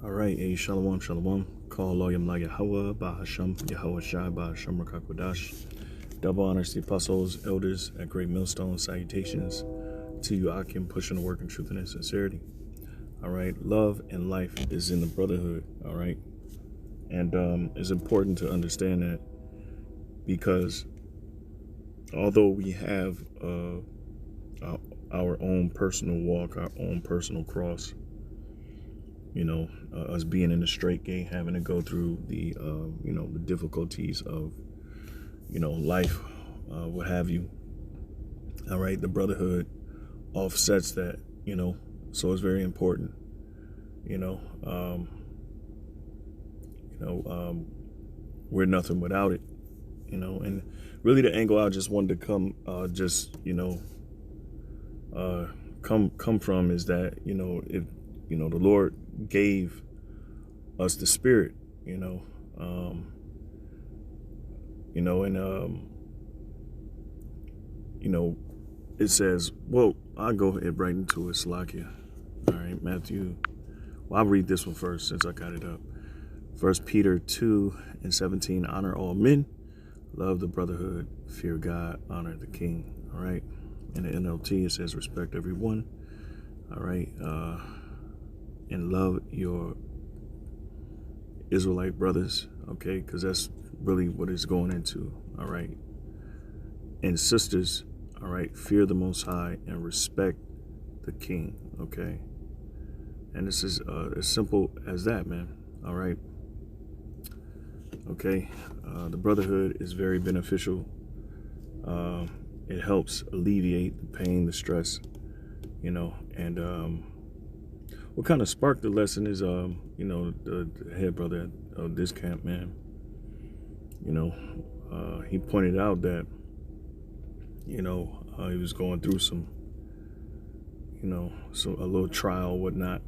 All right, shalom, shalom. Call Loyam La Yahweh, Bahasham, Yahweh Shai, Bahasham Rakakwadash. Double honors to the apostles, elders at Great Millstone. Salutations to you, Akim, pushing the work in truth and in sincerity. All right, love and life is in the brotherhood. All right, and it's important to understand that because although we have our own personal walk, our own personal cross, us being in the straight gate, having to go through the the difficulties of life, what have you. All right, the brotherhood offsets that, so it's very important. We're nothing without it, and really the angle I just wanted to come from is that if the Lord gave us the Spirit, it says, well, I'll go ahead right into it, Slakia. All right, Matthew. Well, I'll read this one first since I got it up. 1 Peter 2:17, honor all men, love the brotherhood, fear God, honor the king. All right. In the NLT, it says respect everyone. All right. And love your Israelite brothers. Okay. Because that's really what it's going into. All right. And sisters. All right. Fear the Most High and respect the king. Okay. And this is as simple as that, man. All right. Okay. The brotherhood is very beneficial. It helps alleviate the pain, the stress, and what kind of sparked the lesson is, the head brother of this camp, man, he pointed out that, he was going through a little trial, whatnot,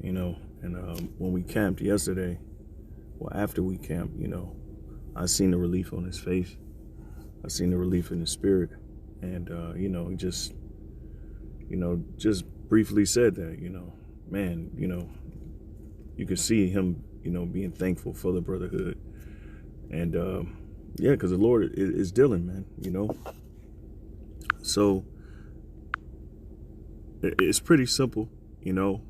and when we camped yesterday, after we camped, I seen the relief on his face. I seen the relief in his spirit. And, he just briefly said that, man, you could see him, being thankful for the brotherhood. And, because the Lord is dealing, man, So it's pretty simple, and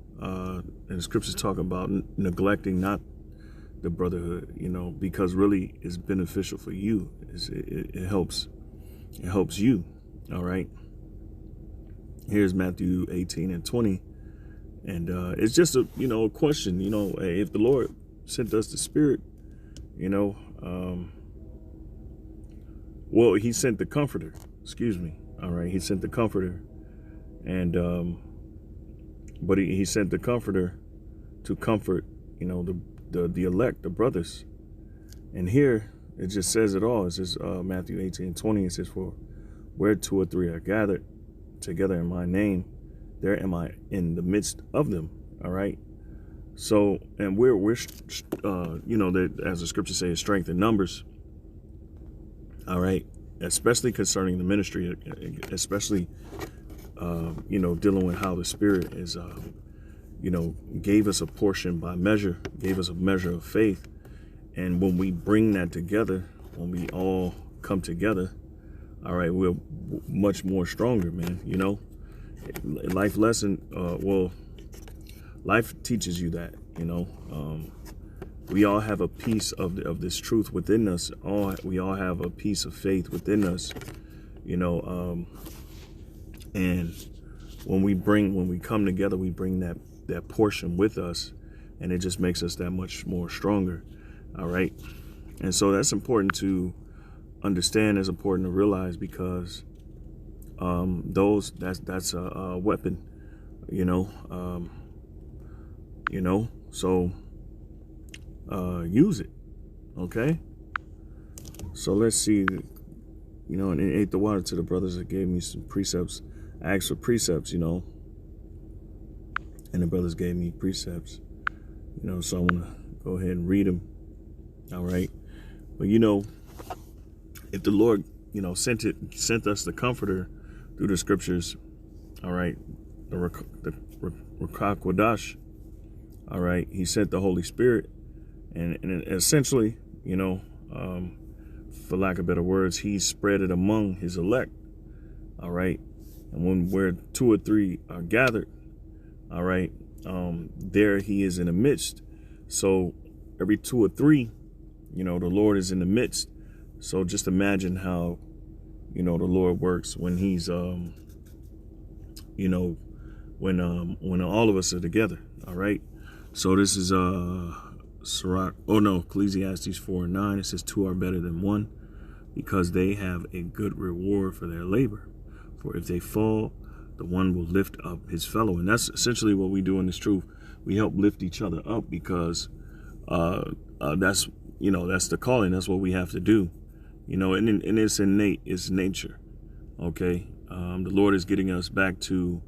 the scriptures talk about neglecting not the brotherhood, because really it's beneficial for you. It helps you. All right. Here's Matthew 18:20, and it's just a question. If the Lord sent us the Spirit, well, He sent the Comforter. Excuse me. All right, He sent the Comforter, and but He sent the Comforter to comfort, the elect, the brothers. And here it just says it all. It says Matthew 18:20. It says, "For where two or three are gathered together in my name, there am I in the midst of them." All right. So, and we're that, as the scripture says, strength in numbers. All right. Especially concerning the ministry, especially dealing with how the Spirit is gave us a portion by measure, gave us a measure of faith. And when we bring that together, when we all come together, all right, we're much more stronger, man. Life lesson, life teaches you that, we all have a piece of this truth within us. We all have a piece of faith within us, and when we come together, we bring that portion with us, and it just makes us that much more stronger. All right. And so that's important to understand. It's important to realize, because that's a weapon, so use it. Okay. So let's see, and it ate the water to the brothers that gave me some precepts. I asked for precepts, and the brothers gave me precepts, so I want to go ahead and read them. All right. But, if the Lord, sent us the Comforter through the scriptures, all right, the Rakakwadash, All right. He sent the Holy Spirit, and essentially, for lack of better words, he spread it among his elect. All right. And when where 2 or 3 are gathered, all right, there he is in the midst. So every 2 or 3, the Lord is in the midst. So just imagine how, the Lord works when he's, when all of us are together. All right. So this is Sirach. Oh no, Ecclesiastes 4:9. It says 2 are better than 1, because they have a good reward for their labor. For if they fall, the one will lift up his fellow. And that's essentially what we do in this truth. We help lift each other up, because that's the calling. That's what we have to do. And it's innate. It's nature. Okay. The Lord is getting us back to,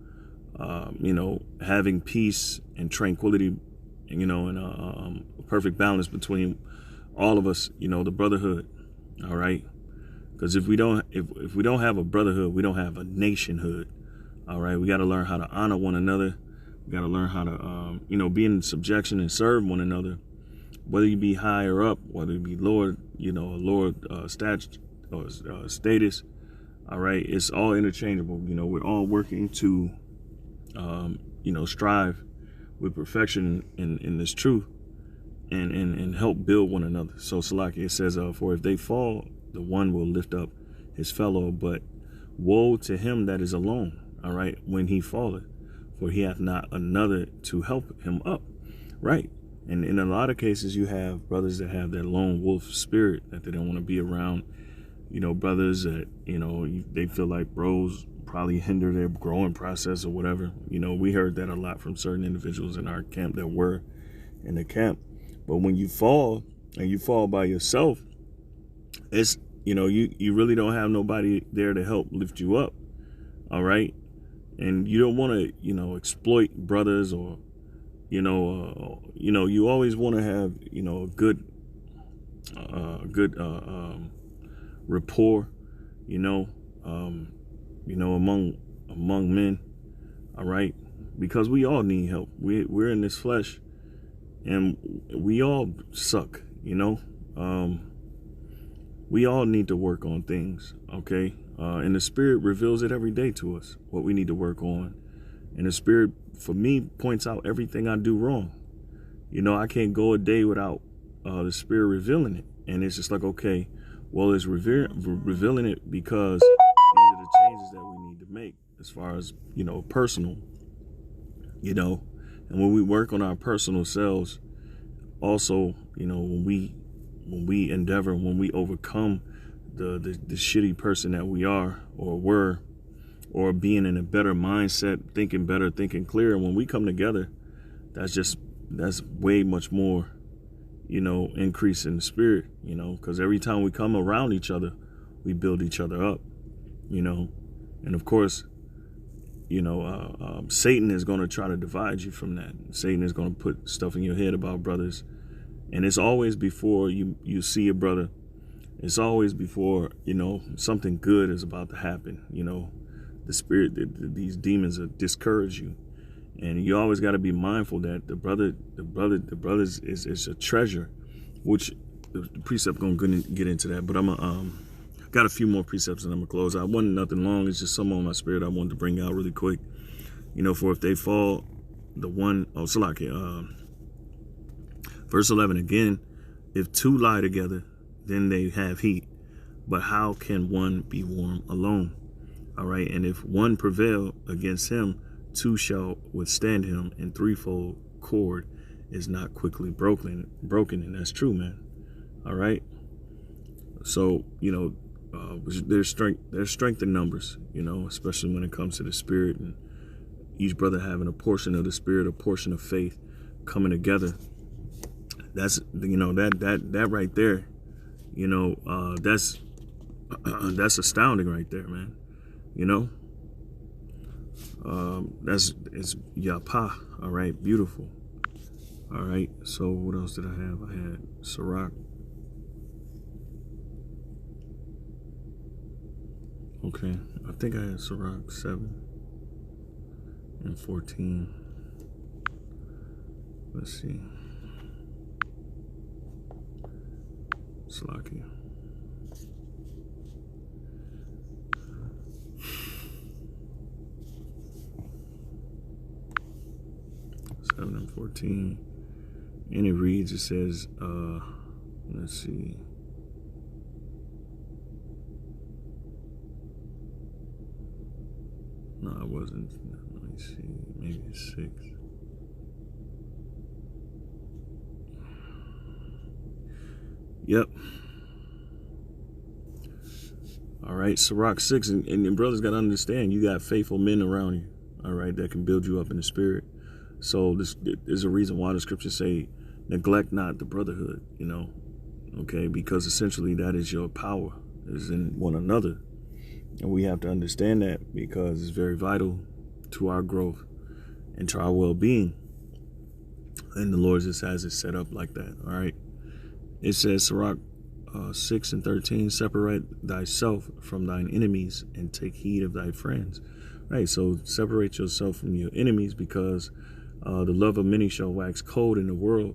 having peace and tranquility, and a perfect balance between all of us, the brotherhood. All right. Because if we don't have a brotherhood, we don't have a nationhood. All right. We got to learn how to honor one another. We got to learn how to, be in subjection and serve one another, whether you be higher up, whether you be Lord, status. All right. It's all interchangeable. We're all working to, strive with perfection in this truth and help build one another. So Salaki, it says, for if they fall, the one will lift up his fellow, but woe to him that is alone. All right. When he falleth, for he hath not another to help him up. Right. And in a lot of cases, you have brothers that have that lone wolf spirit, that they don't want to be around, brothers that, they feel like bros probably hinder their growing process or whatever. We heard that a lot from certain individuals in our camp that were in the camp. But when you fall, and you fall by yourself, it's, you really don't have nobody there to help lift you up. All right. And you don't want to, exploit brothers, or, you always want to have, a good rapport, among men. All right. Because we all need help. We're in this flesh, and we all suck, we all need to work on things. Okay. And the Spirit reveals it every day to us, what we need to work on. And the Spirit, for me, points out everything I do wrong. I can't go a day without the Spirit revealing it. And it's just like, okay, well, it's revealing it because these are the changes that we need to make as far as, personal, and when we work on our personal selves, also, when we endeavor, when we overcome the shitty person that we are or were, or being in a better mindset, thinking better, thinking clearer, when we come together, that's way much more, increase in the Spirit, because every time we come around each other, we build each other up, and of course, Satan is going to try to divide you from that. Satan is going to put stuff in your head about brothers. And it's always before you see a brother. It's always before, something good is about to happen. The spirit, these demons will discourage you. And you always got to be mindful that the brothers is a treasure, which the precept going to get into that. But I'm got a few more precepts and I'm going to close. I wasn't nothing long. It's just some on my spirit I wanted to bring out really quick. For if they fall, the one, verse 11 again, if 2 lie together, then they have heat. But how can one be warm alone? All right. And if one prevail against him, 2 shall withstand him, and threefold cord is not quickly broken. And that's true, man. All right. So, there's strength in numbers, especially when it comes to the Spirit, and each brother having a portion of the Spirit, a portion of faith coming together. That's, that right there, that's astounding right there, man. It's Yapa. All right. Beautiful. All right. So what else did I have? I had Sirach. Okay. I think I had Sirach 7 and 14. Let's see. Slacky. Seven and 14. And it reads, it says, let's see. No, it wasn't. Let me see. Maybe it's 6. Yep. All right, Sirach 6. And your brothers got to understand, you got faithful men around you, all right, that can build you up in the spirit. So there's a reason why the scriptures say, neglect not the brotherhood, you know, okay, because essentially that is your power, is in one another. And we have to understand that because it's very vital to our growth and to our well-being. And the Lord just has it set up like that, all right? It says, Sirach 6 and 13, separate thyself from thine enemies and take heed of thy friends. Right, so separate yourself from your enemies because the love of many shall wax cold in the world.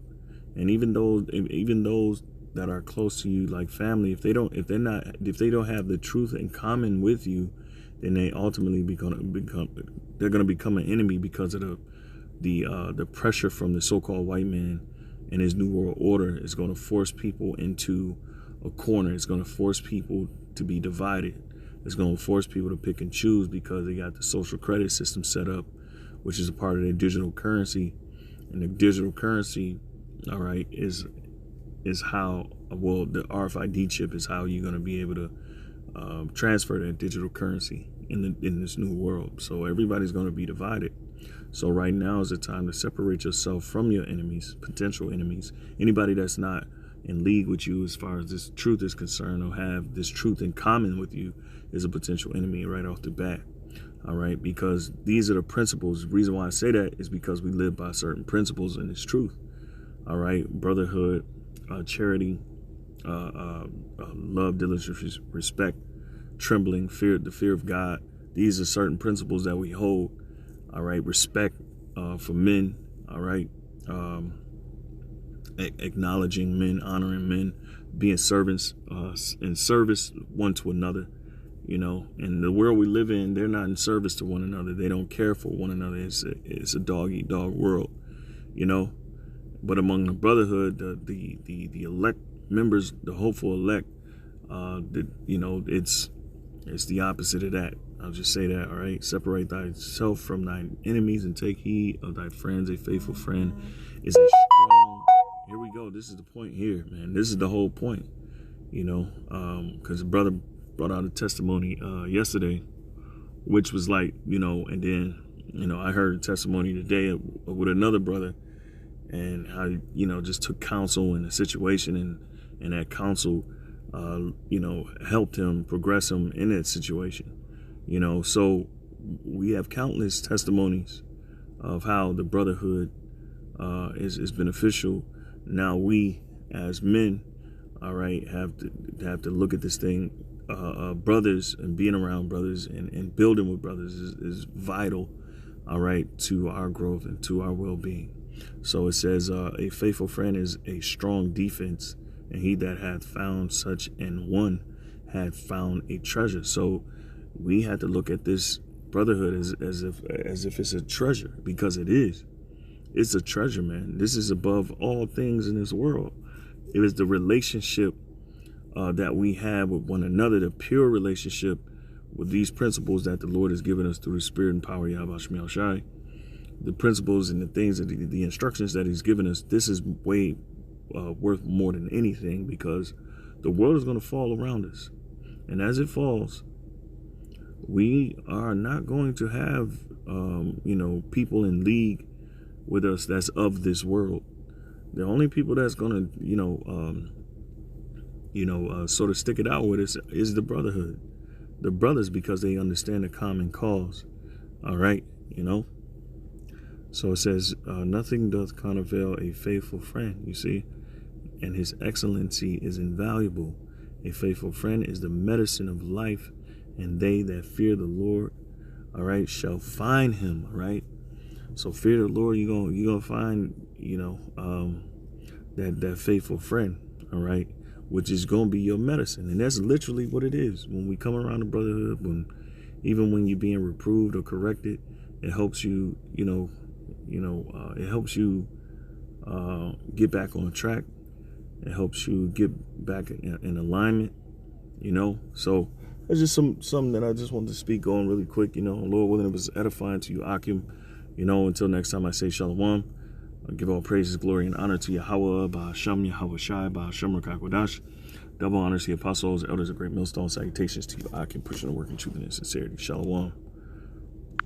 And even those that are close to you, like family, if they don't have the truth in common with you, then they ultimately they're going to become an enemy because of the pressure from the so-called white man and his new world order is going to force people into a corner. It's going to force people to be divided. It's going to force people to pick and choose because they got the social credit system set up, which is a part of their digital currency. And the digital currency, all right, is how, well, the RFID chip is how you're going to be able to transfer that digital currency in this new world. So everybody's going to be divided. So right now is the time to separate yourself from your enemies, potential enemies, anybody that's not in league with you as far as this truth is concerned or have this truth in common with you is a potential enemy right off the bat. All right, because these are the principles. The reason why I say that is because we live by certain principles in this truth. All right, brotherhood, charity, love, diligence, respect, trembling, fear, the fear of God. These are certain principles that we hold. All right, respect for men. All right, acknowledging men, honoring men, being servants in service one to another. You know, and the world we live in, they're not in service to one another. They don't care for one another. It's a dog-eat-dog world, you know. But among the brotherhood, the elect members, the hopeful elect, it's the opposite of that. I'll just say that, all right? Separate thyself from thine enemies and take heed of thy friends. A faithful friend is a strong... Here we go. This is the point here, man. This is the whole point, you know, because the brother brought out a testimony yesterday, which was like, you know, and then, you know, I heard a testimony today with another brother and how, you know, just took counsel in the situation and that counsel, you know, helped him progress him in that situation. You know, so we have countless testimonies of how the brotherhood is beneficial. Now we as men, all right, have to look at this thing. Brothers and being around brothers and building with brothers is vital, all right, to our growth and to our well-being. So it says, a faithful friend is a strong defense, and he that hath found such an one hath found a treasure. So we had to look at this brotherhood as if it's a treasure, because it is. It's a treasure, man. This is above all things in this world. It is the relationship that we have with one another, the pure relationship with these principles that the Lord has given us through the Spirit and power, Yahweh Shemi Shai. The principles and the things that the instructions that He's given us. This is way worth more than anything, because the world is going to fall around us, and as it falls, we are not going to have people in league with us that's of this world. The only people that's going to sort of stick it out with us is the brotherhood, the brothers, because they understand the common cause. All right, you know. So it says, nothing doth countervail a faithful friend, you see, and his excellency is invaluable. A faithful friend is the medicine of life, and they that fear the Lord, all right, shall find him, all right? So fear the Lord, you're gonna find, that faithful friend, all right, which is gonna be your medicine. And that's literally what it is. When we come around the brotherhood, even when you're being reproved or corrected, it helps you, it helps you get back on track. It helps you get back in alignment, So that's just something that I just wanted to speak on really quick. Lord willing, it was edifying to you, Akim. Until next time I say shalom. I give all praises, glory, and honor to Yahweh, Ba'Hashem, Yahweh Shai, Ba'Hashem Rakakwadash. Double honors to the apostles, elders of Great Millstone. Salutations to you, Akim, pushing the work in truth and sincerity. Shalom.